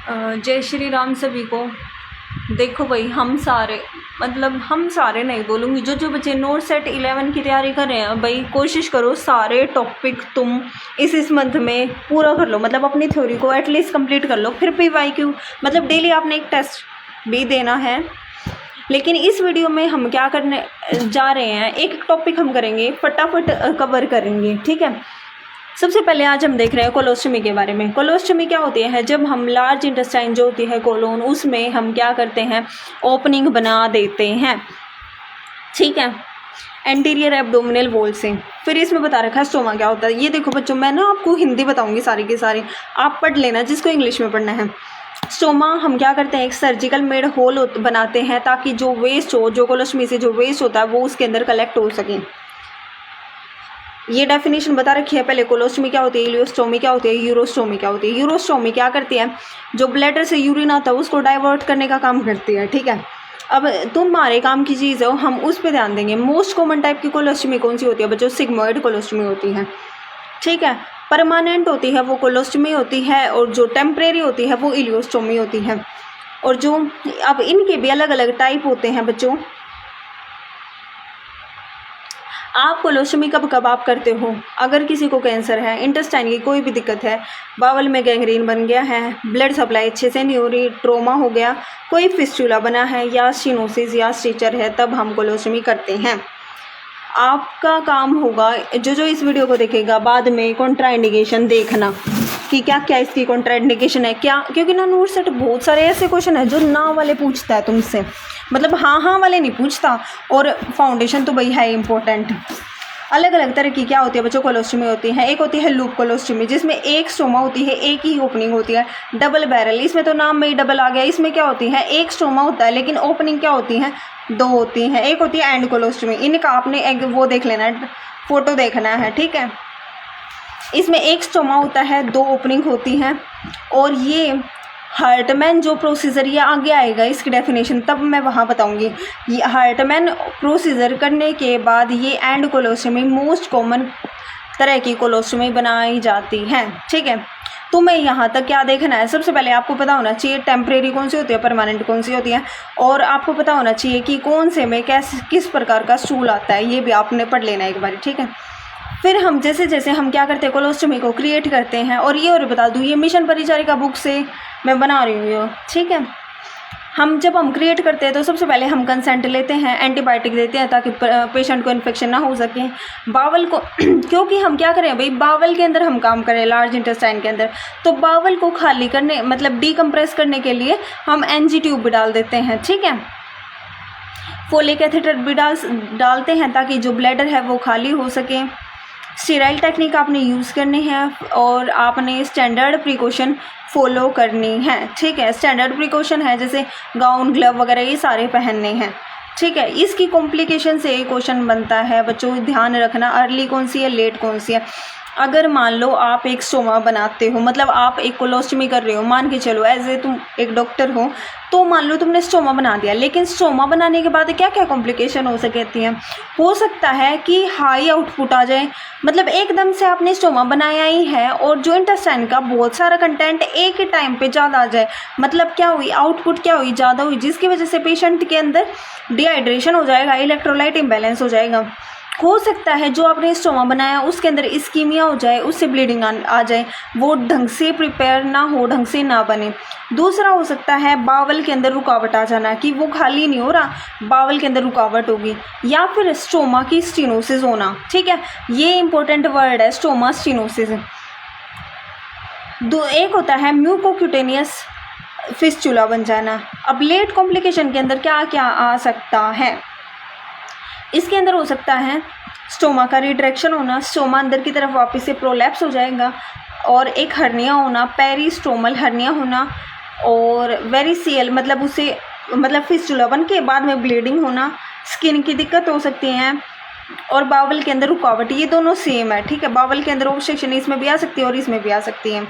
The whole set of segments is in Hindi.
जय श्री राम सभी को। देखो भाई, हम सारे हम सारे नहीं बोलूँगी, जो जो बच्चे नोट सेट 11 की तैयारी कर रहे हैं भाई, कोशिश करो सारे टॉपिक तुम इस मंथ में पूरा कर लो। अपनी थ्योरी को एटलीस्ट कंप्लीट कर लो। फिर PYQ डेली आपने एक टेस्ट भी देना है। लेकिन इस वीडियो में हम क्या करने जा रहे हैं, एक टॉपिक हम करेंगे, फटाफट कवर करेंगे, ठीक है। सबसे पहले आज हम देख रहे हैं कोलोस्टमी के बारे में। कोलोस्टमी क्या होती है? जब हम लार्ज इंटेस्टाइन जो होती है कोलोन, उसमें हम क्या करते हैं, ओपनिंग बना देते हैं, ठीक है, एंटीरियर एब्डोमिनल वॉल से। फिर इसमें बता रखा है स्टोमा क्या होता है। ये देखो बच्चों, मैं ना आपको हिंदी बताऊंगी सारी की सारी, आप पढ़ लेना जिसको इंग्लिश में पढ़ना है। स्टोमा हम क्या करते हैं, एक सर्जिकल मेड होल बनाते हैं ताकि जो वेस्ट हो, जो कोलोस्टमी से जो वेस्ट होता है वो उसके अंदर कलेक्ट हो सके। ये डेफिनेशन बता रखी है पहले। कोलोस्टमी क्या होती है, इलियोस्टोमी क्या होती है, यूरोस्टोमी क्या होती है। यूरोस्टोमी क्या करती है, जो ब्लैडर से यूरिन आता है उसको डाइवर्ट करने का काम करती है, ठीक है। अब तुम्हारे काम की चीज़ है, हम उस पर ध्यान देंगे। मोस्ट कॉमन टाइप की कोलोस्टमी कौन सी होती है बच्चों? सिग्मोइड कोलोस्टमी होती है, ठीक है। परमानेंट होती है वो कोलोस्टमी होती है, और जो टेम्परेरी होती है वो इलियोस्टोमी होती है। और जो अब इनके भी अलग अलग टाइप होते हैं बच्चों। आप कोलोस्टमी कब कब आप करते हो? अगर किसी को कैंसर है, इंटेस्टाइन की कोई भी दिक्कत है, बावल में गैंग्रीन बन गया है, ब्लड सप्लाई अच्छे से नहीं हो रही, ट्रोमा हो गया, कोई फिस्टुला बना है, या स्टीनोसिस या स्टिचर है, तब हम कोलोस्टमी करते हैं। आपका काम होगा, जो जो इस वीडियो को देखेगा बाद में कॉन्ट्राइंडिकेशन देखना कि क्या क्या इसकी कॉन्ट्राइंडिकेशन है क्या, क्योंकि ना नोट सेट बहुत सारे ऐसे क्वेश्चन है जो ना वाले पूछता है तुमसे, हाँ हाँ वाले नहीं पूछता। और फाउंडेशन तो भाई है इम्पोर्टेंट। अलग अलग तरह की क्या होती है बच्चों कोलोस्टमी होती है। एक होती है लूप कोलोस्टमी, जिसमें एक स्टोमा होती है, एक ही ओपनिंग होती है। डबल बैरल, इसमें तो नाम में ही डबल आ गया। इसमें क्या होती है, एक स्टोमा होता है लेकिन ओपनिंग क्या होती है, दो होती हैं। एक होती है एंड कोलोस्टमी, इनका आपने एक वो देख लेना है, फोटो देखना है, ठीक है। इसमें एक स्टोमा होता है, दो ओपनिंग होती हैं। और ये हार्टमैन जो प्रोसीजर, ये आगे आएगा इसकी डेफिनेशन, तब मैं वहाँ बताऊंगी। ये हार्टमैन प्रोसीजर करने के बाद ये एंड कोलोस्टमी मोस्ट कॉमन तरह की कोलोस्टमी बनाई जाती है, ठीक है। तुम्हें यहाँ तक क्या देखना है, सबसे पहले आपको पता होना चाहिए टेम्परेरी कौन सी होती है, परमानेंट कौन सी होती है, और आपको पता होना चाहिए कि कौन से में किस प्रकार का स्टूल आता है। ये भी आपने पढ़ लेना एक बार, ठीक है। फिर हम जैसे जैसे हम क्या करते हैं, कोलोस्टमी को क्रिएट करते हैं। और ये और बता दूँ, ये मिशन परिचारिका बुक से मैं बना रही हूँ, ठीक है। जब हम क्रिएट करते हैं तो सबसे पहले हम कंसेंट लेते हैं, एंटीबायोटिक देते हैं ताकि पेशेंट को इन्फेक्शन ना हो सके। बावल को क्योंकि हम क्या करें भाई, बावल के अंदर हम काम करें, लार्ज इंटेस्टाइन के अंदर, तो बावल को खाली करने डीकम्प्रेस करने के लिए हम NG ट्यूब भी डाल देते हैं, ठीक है। फोलिक कैथेटर भी डालते हैं ताकि जो ब्लैडर है वो खाली हो सके। स्टेराइल टेक्निक आपने यूज़ करनी है, और आपने स्टैंडर्ड प्रिकॉशन फॉलो करनी है, ठीक है। स्टैंडर्ड प्रिकॉशन है जैसे गाउन, ग्लव वगैरह, ये सारे पहनने हैं, ठीक है। इसकी कॉम्प्लिकेशन से एक क्वेश्चन बनता है बच्चों, ध्यान रखना, अर्ली कौन सी है, लेट कौन सी है। अगर मान लो आप एक स्टोमा बनाते हो, आप एक कोलोस्टमी कर रहे हो, मान के चलो एज ए तुम एक डॉक्टर हो, तो मान लो तुमने स्टोमा बना दिया, लेकिन स्टोमा बनाने के बाद क्या क्या कॉम्प्लिकेशन हो सकती हैं। हो सकता है कि हाई आउटपुट आ जाए, एकदम से आपने स्टोमा बनाया ही है और जो इंटेस्टाइन का बहुत सारा कंटेंट एक ही टाइम पे ज़्यादा आ जाए, क्या हुई, आउटपुट क्या हुई, ज़्यादा हुई, जिसकी वजह से पेशेंट के अंदर डिहाइड्रेशन हो जाएगा, इलेक्ट्रोलाइट इम्बैलेंस हो जाएगा। हो सकता है जो आपने स्टोमा बनाया उसके अंदर इस्कीमिया हो जाए, उससे ब्लीडिंग आ जाए, वो ढंग से प्रिपेयर ना हो, ढंग से ना बने। दूसरा हो सकता है बावल के अंदर रुकावट आ जाना, कि वो खाली नहीं हो रहा, बावल के अंदर रुकावट होगी, या फिर स्टोमा की स्टीनोसिस होना, ठीक है। ये इंपॉर्टेंट वर्ड है, स्टोमा स्टीनोसिस। एक होता है म्यूकोक्यूटेनियस फिस्चुला बन जाना। अब लेट कॉम्प्लिकेशन के अंदर क्या क्या आ सकता है, इसके अंदर हो सकता है स्टोमा का रिट्रैक्शन होना, स्टोमा अंदर की तरफ वापस से प्रोलैप्स हो जाएगा, और एक हर्निया होना, पेरिस्टोमल हर्निया होना, और वेरिसियल उसे फिस्टुला बन के बाद में ब्लीडिंग होना, स्किन की दिक्कत हो सकती है, और बावल के अंदर रुकावट। ये दोनों सेम है, ठीक है। बावल के अंदर ऑब्स्ट्रक्शन इसमें भी आ सकती है और इसमें भी आ सकती है।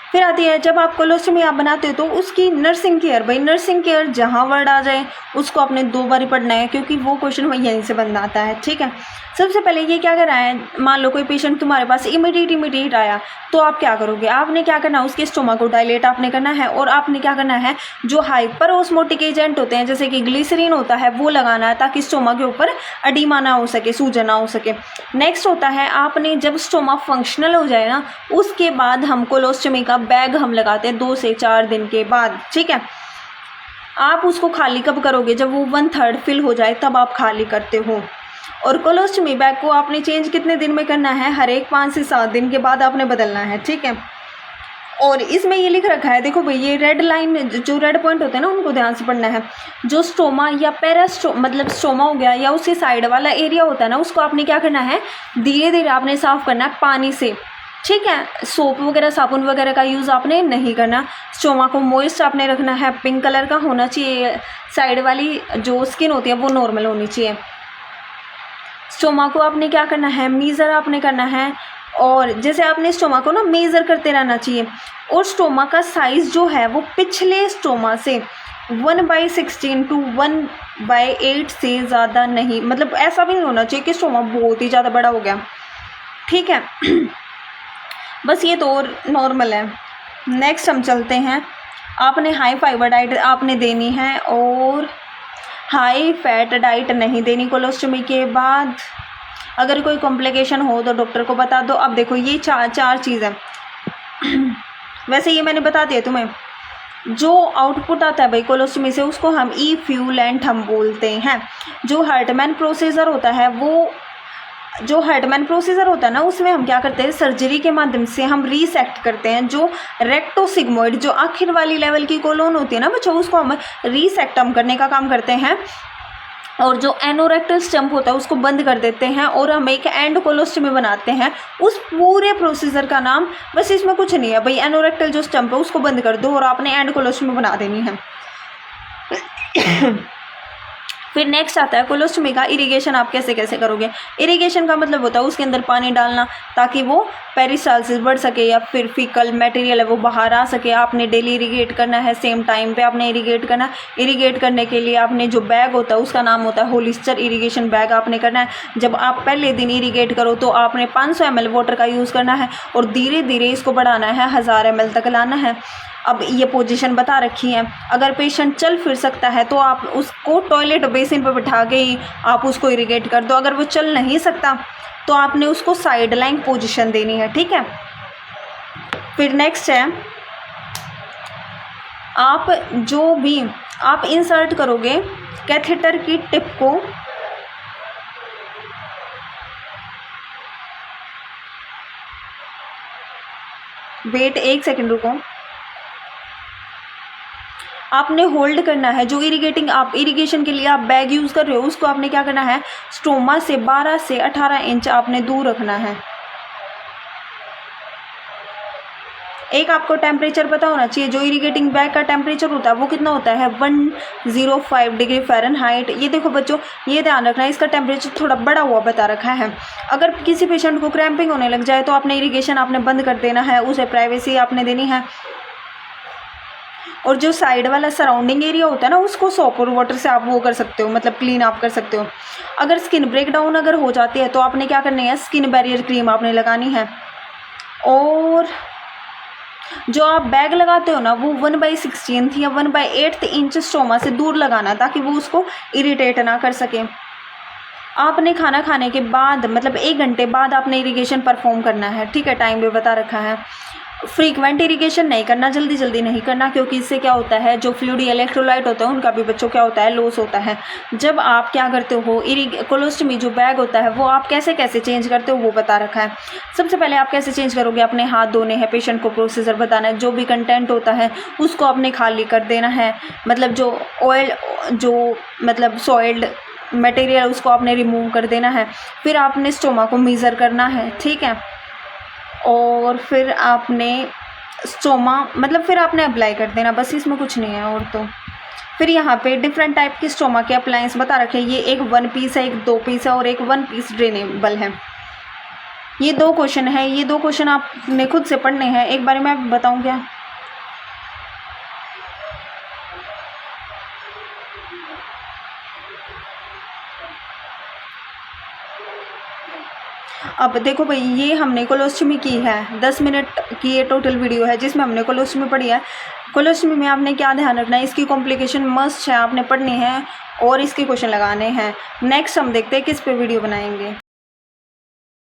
फिर आती है जब आप कोलोस्टमी आप बनाते हो तो उसकी नर्सिंग केयर, भाई नर्सिंग केयर जहाँ वर्ड आ जाए उसको आपने 2 बार पढ़ना है, क्योंकि वो क्वेश्चन वही यहीं से बन आता है। ठीक है, सबसे पहले ये क्या करना है, मान लो कोई पेशेंट तुम्हारे पास इमीडिएट आया, तो आप क्या करोगे, आपने क्या करना है, उसके स्टोमक को डायलेट आपने करना है, और आपने क्या करना है, जो हाइपर ऑस्मोटिक एजेंट होते हैं जैसे कि ग्लिसरीन होता है वो लगाना है, ताकि स्टोमक के ऊपर एडिमा ना हो सके, सूजन ना हो सके। नेक्स्ट होता है, आपने जब स्टोमक फंक्शनल हो जाए ना, उसके बाद हम कोलोस्टमी का बैग हम लगाते हैं 2 से 4 दिन के बाद। ठीक है, आप उसको खाली कब करोगे, जब वो 1/3 फिल हो जाए तब आप खाली करते हो। और कोलोस्टमी बैग को आपने चेंज कितने दिन में करना है, हर एक 5 से 7 दिन के बाद आपने बदलना है। ठीक है, और इसमें ये लिख रखा है, देखो भाई ये रेड लाइन जो रेड पॉइंट होते हैं ना उनको ध्यान से पढ़ना है। जो स्टोमा या मतलब स्टोमा हो गया या उसके साइड वाला एरिया होता है ना, उसको आपने क्या करना है, धीरे धीरे आपने साफ़ करना है पानी से। ठीक है, सोप वगैरह साबुन वगैरह का यूज़ आपने नहीं करना। स्टोमा को मॉइस्ट आपने रखना है, पिंक कलर का होना चाहिए, साइड वाली जो स्किन होती है वो नॉर्मल होनी चाहिए। स्टोमा को आपने क्या करना है, मीज़र आपने करना है, और जैसे आपने स्टोमा को ना मेज़र करते रहना चाहिए। और स्टोमा का साइज़ जो है वो पिछले स्टोमा से 1/16 to 1/8 से ज़्यादा नहीं, मतलब ऐसा भी नहीं होना चाहिए कि स्टोमा बहुत ही ज़्यादा बड़ा हो गया। ठीक है बस ये तो नॉर्मल है। नेक्स्ट हम चलते हैं, आपने हाई फाइबर डाइट आपने देनी है और हाई फैट डाइट नहीं देनी कोलोस्टमी के बाद। अगर कोई कॉम्प्लिकेशन हो तो डॉक्टर को बता दो। अब देखो ये चार चीज़ है वैसे ये मैंने बता दिया तुम्हें। जो आउटपुट आता है भाई कोलोस्टमी से उसको हम इफ्यूलेंट हम बोलते हैं। जो हार्टमैन प्रोसीजर होता है ना, उसमें हम क्या करते हैं, सर्जरी के माध्यम से हम रीसेक्ट करते हैं जो रेक्टोसिग्मोइड जो आखिर वाली लेवल की कोलोन होती है ना बच्चों, उसको हम रीसेक्ट हम करने का काम करते हैं। और जो एनोरेक्टल स्टंप होता है उसको बंद कर देते हैं और हम एक एंड कोलोस्टमी बनाते हैं। उस पूरे प्रोसीजर का नाम, बस इसमें कुछ नहीं है भाई, एनोरेक्टल जो स्टंप है उसको बंद कर दो और आपने एंड कोलोस्टमी बना देनी है। फिर नेक्स्ट आता है कोलोस्टमी का इरिगेशन आप कैसे कैसे करोगे। इरिगेशन का मतलब होता है उसके अंदर पानी डालना ताकि वो पेरिस्टाल्सिस बढ़ सके या फिर फीकल मटेरियल है वो बाहर आ सके। आपने डेली इरिगेट करना है, सेम टाइम पे आपने इरिगेट करना। इरिगेट करने के लिए आपने जो बैग होता है उसका नाम होता है होलिस्टर इरिगेशन बैग आपने करना है। जब आप पहले दिन इरिगेट करो तो आपने 500 ml वाटर का यूज़ करना है और धीरे धीरे इसको बढ़ाना है, 1000 ml तक लाना है। अब ये पोजीशन बता रखी है। अगर पेशेंट चल फिर सकता है तो आप उसको टॉयलेट बेसिन पर बिठा के ही आप उसको इरिगेट कर दो। अगर वो चल नहीं सकता तो आपने उसको साइड लाइन पोजीशन देनी है। ठीक है, फिर नेक्स्ट है आप जो भी आप इंसर्ट करोगे कैथेटर की टिप को वेट 1 सेकंड रुको, आपने होल्ड करना है। जो इरिगेशन के लिए आप बैग यूज़ कर रहे हो उसको आपने क्या करना है, स्टोमा से 12 से 18 इंच आपने दूर रखना है। एक आपको टेम्परेचर पता होना चाहिए, जो इरिगेटिंग बैग का टेम्परेचर होता है वो कितना होता है 105 डिग्री फ़ारेनहाइट। ये देखो बच्चों, ये ध्यान रखना है, इसका टेम्परेचर थोड़ा बढ़ा हुआ बता रखा है। अगर किसी पेशेंट को क्रैम्पिंग होने लग जाए तो आपने इरिगेशन आपने बंद कर देना है, उसे प्राइवेसी आपने देनी है। और जो साइड वाला सराउंडिंग एरिया होता है ना उसको सोप और वाटर से आप वो कर सकते हो, मतलब क्लीन आप कर सकते हो। अगर स्किन ब्रेकडाउन अगर हो जाती है तो आपने क्या करनी है, स्किन बैरियर क्रीम आपने लगानी है। और जो आप बैग लगाते हो ना वो 1/16 या 1/8 इंच स्टोमा से दूर लगाना ताकि वो उसको इरिटेट ना कर सके। आपने खाना खाने के बाद मतलब 1 घंटे बाद आपने इरिगेशन परफॉर्म करना है। ठीक है, टाइम भी बता रखा है। फ्रीक्वेंट इरिगेशन नहीं करना, जल्दी जल्दी नहीं करना, क्योंकि इससे क्या होता है जो फ्लूइड इलेक्ट्रोलाइट होता है उनका भी बच्चों क्या होता है, लॉस होता है। जब आप क्या करते हो, कोलोस्टमी जो बैग होता है वो आप कैसे कैसे चेंज करते हो वो बता रखा है। सबसे पहले आप कैसे चेंज करोगे, अपने हाथ धोने हैं, पेशेंट को प्रोसीजर बताना है, जो भी कंटेंट होता है उसको आपने खाली कर देना है, मतलब जो ऑयल जो मतलब सॉइल्ड मटेरियल उसको आपने रिमूव कर देना है। फिर आपने स्टोमा को मीज़र करना है। ठीक है, और फिर आपने स्टोमा मतलब फिर आपने अप्लाई कर देना, बस इसमें कुछ नहीं है। और तो फिर यहाँ पे डिफरेंट टाइप की स्टोमा के अप्लायंस बता रखे हैं। ये एक 1 पीस है, एक 2 पीस है और एक 1 पीस ड्रेनेबल है। ये 2 क्वेश्चन है, ये 2 क्वेश्चन आपने खुद से पढ़ने हैं। एक बार मैं बताऊँ क्या? अब देखो भाई, ये हमने कोलोस्टमी की है, 10 मिनट की ये टोटल वीडियो है जिसमें हमने कोलोस्टमी पढ़ी है। कोलोस्टमी में आपने क्या ध्यान रखना है, इसकी कॉम्प्लिकेशन मस्ट है, आपने पढ़नी है और इसके क्वेश्चन लगाने हैं। नेक्स्ट हम देखते हैं किस पे वीडियो बनाएंगे।